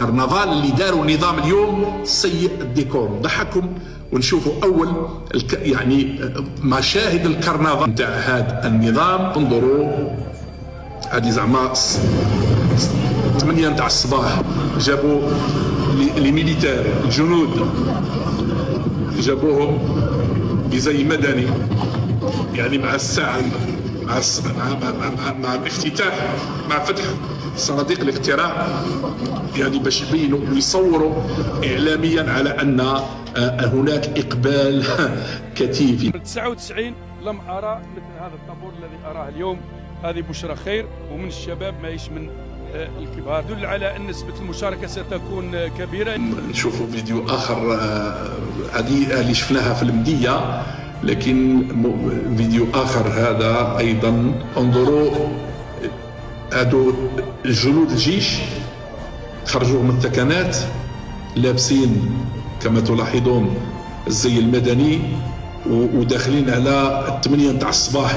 كرنفال اللي داروا نظام اليوم سيء الديكور. ضحكم ونشوفوا اول يعني مشاهد الكرنفال نتاع هذا النظام. انظروا هذه زعما 8 نتاع الصباح جابوا لي ميليتير الجنود، جابوهم بزي مدني يعني مع الساعة مع الافتتاح، مع فتح صناديق الاقتراع، يعني باش يبينوا ويصوروا إعلاميا على أن هناك إقبال كثيف. من 99 لم أرى مثل هذا الطابور الذي أراه اليوم. هذه بشرى خير، ومن الشباب ما من الكبار، يدل على أن نسبة المشاركة ستكون كبيرة. نشوفوا فيديو آخر، هذه اللي شفناها في المدية، لكن فيديو آخر هذا أيضا. انظروا هادو جنود الجيش خرجوا من الثكنات لابسين كما تلاحظون الزي المدني وداخلين على 8 نتاع الصباح،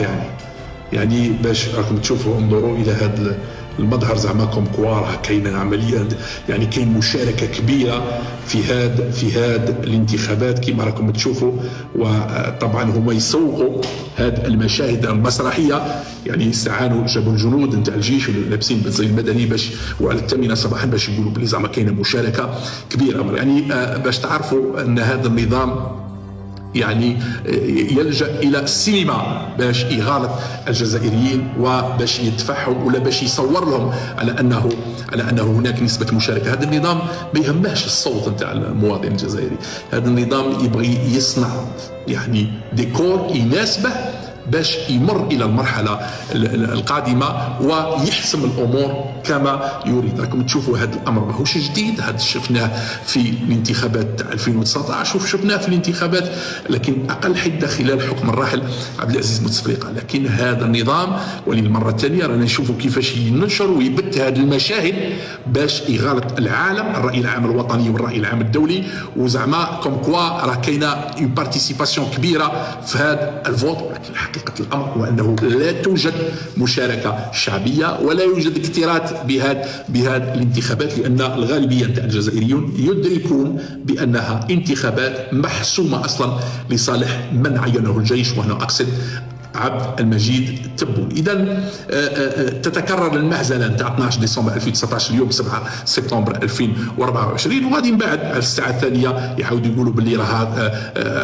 يعني باش راكم تشوفوا. انظروا الى هذا المظهر زعما كوم كوا راه كاينه عمليه، يعني كاين مشاركه كبيره في هاد الانتخابات كما راكم تشوفوا. وطبعا هما يسوقوا هاد المشاهد المسرحيه، يعني استعانوا جابوا الجنود نتاع الجيش لابسين بالزي المدني باش وعلى 8 صباحا باش يقولوا بلي زعما كاينه مشاركه كبيره. يعني باش تعرفوا ان هذا النظام يعني يلجأ إلى السينما باش يغالط الجزائريين وباش يدفعهم ولا باش يصور لهم على أنه هناك نسبة مشاركة. هذا النظام ما يهمهش الصوت نتاع المواطن الجزائري، هذا النظام يبغي يصنع يعني ديكور يناسبه باش يمر إلى المرحلة القادمة ويحسم الأمور كما يريد. راكم تشوفوا هذا الأمر ماهوش جديد، هذا شفناه في الانتخابات 2019 وشفناه في الانتخابات لكن أقل حدة خلال حكم الراحل عبد العزيز بوتفليقة. لكن هذا النظام وللمرة الثانية رانا نشوفوا كيفاش ينشر ويبث هذه المشاهد باش يغالط العالم، الرأي العام الوطني والرأي العام الدولي، وزعما كوم كوا راه كاينة اون بارتيسيباسيون كبيرة في هذا الفوت. ولكن حقيقة الأمر هو أنه لا توجد مشاركة شعبية ولا يوجد اكتراث بهذه الانتخابات، لأن الغالبية نتاع الجزائريون يدركون بأنها انتخابات محسومة أصلا لصالح من عينه الجيش، وهنا أقصد عبد المجيد تبون. إذا تتكرر المهزلة نتاع 12 ديسمبر 2019 اليوم 7 سبتمبر 2024، وغادي من بعد على الساعة الثانية يعاودوا يقولوا باللي راه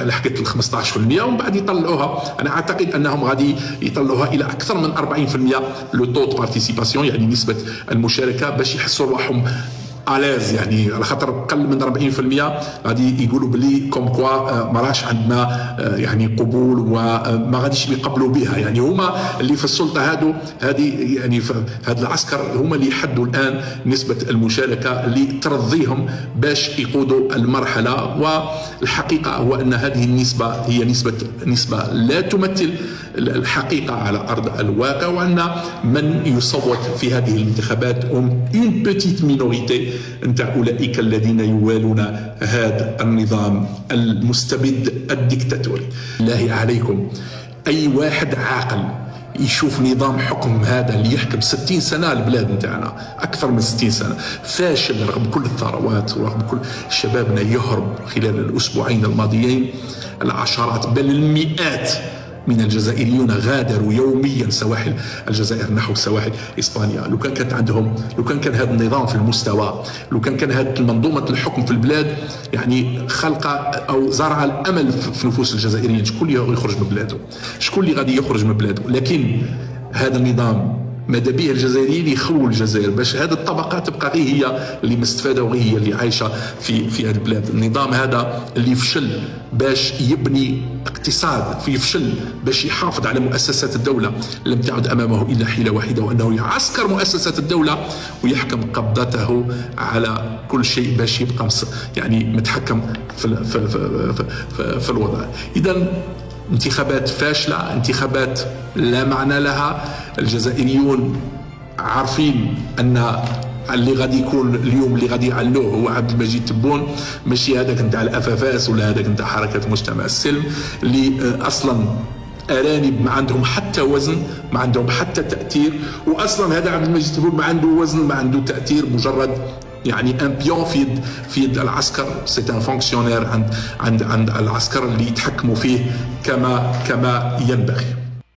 لحقت ال 15% ومن بعد يطلعوها. أنا أعتقد أنهم غادي يطلعوها إلى أكثر من 40% لو تو دو بارتيسيباسيون، يعني نسبة المشاركة، باش يحسوا روحهم ألاز، يعني على خاطر قل من 40% غادي يقولوا بلي كوم كوا ما راش عندنا يعني قبول وما غاديش يقبلوا بها. يعني هما اللي في السلطه هذه يعني هذا العسكر هما اللي يحدوا الان نسبه المشاركه اللي ترضيهم باش يقودوا المرحله. والحقيقه هو ان هذه النسبه هي نسبه لا تمثل الحقيقه على ارض الواقع، وان من يصوت في هذه الانتخابات هم اون بيتيت مينوريتي نتاع اولئك الذين يوالون هذا النظام المستبد الدكتاتوري. بالله عليكم اي واحد عاقل يشوف نظام حكم هذا اللي يحكم 60 سنة البلاد نتاعنا، أكثر من 60 سنة، فاشل رغم كل الثروات ورغم كل شبابنا يهرب خلال الأسبوعين الماضيين. العشرات بل المئات من الجزائريون غادروا يوميا سواحل الجزائر نحو سواحل اسبانيا. لو كان كان هذا النظام في المستوى، لو كان هذه منظومه الحكم في البلاد يعني خلق او زرع الامل في نفوس الجزائريين، شكون اللي يخرج من بلاده؟ شكون اللي غادي يخرج من بلاده؟ لكن هذا النظام ماذا به الجزائريين يخلوا الجزائر باش هذه الطبقه تبقى غير هي اللي مستفاده وغير هي اللي عايشه في هذه البلاد. النظام هذا اللي فشل باش يبني اقتصاد، يفشل باش يحافظ على مؤسسات الدوله، لم تعد امامه الا حيله واحده، وانه يعسكر مؤسسات الدوله ويحكم قبضته على كل شيء باش يبقى يعني متحكم في الوضع. اذا انتخابات فاشلة، انتخابات لا معنى لها. الجزائريون عارفين أن اللي غادي يكون اليوم اللي غادي يعلوه هو عبد المجيد تبون، ماشي هذاك نتاع الأفافاس ولا هذاك نتاع حركة مجتمع السلم اللي أصلا أرانب ما عندهم حتى وزن، ما عندهم حتى تأثير. وأصلا هذا عبد المجيد تبون ما عنده وزن، ما عنده تأثير، مجرد يعني ان بيون في يد العسكر، سي ان فونكسيونير عند العسكر اللي يتحكموا فيه كما ينبغي.